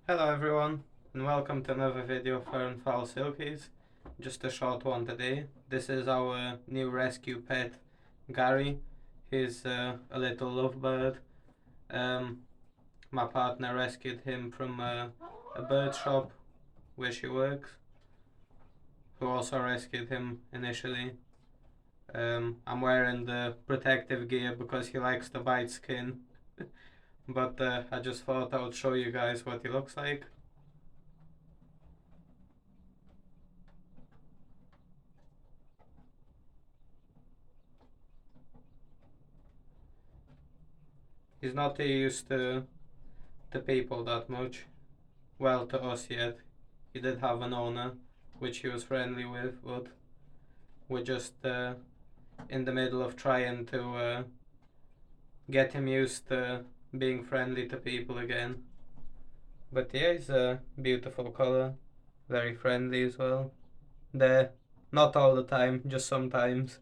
Hello everyone, and welcome to another video for Fur and Fowl Silkies. Just a short one today. This is our new rescue pet, Garry. He's a little lovebird. My partner rescued him from a bird shop where she works, who also rescued him initially. I'm wearing the protective gear because he likes to bite skin, but I just thought I would show you guys what he looks like. He's not used to people that much. Well, to us yet. He did have an owner, which he was friendly with, but we're just in the middle of trying to get him used to being friendly to people again. But yeah, he's a beautiful color, very friendly as well. There, not all the time, just sometimes.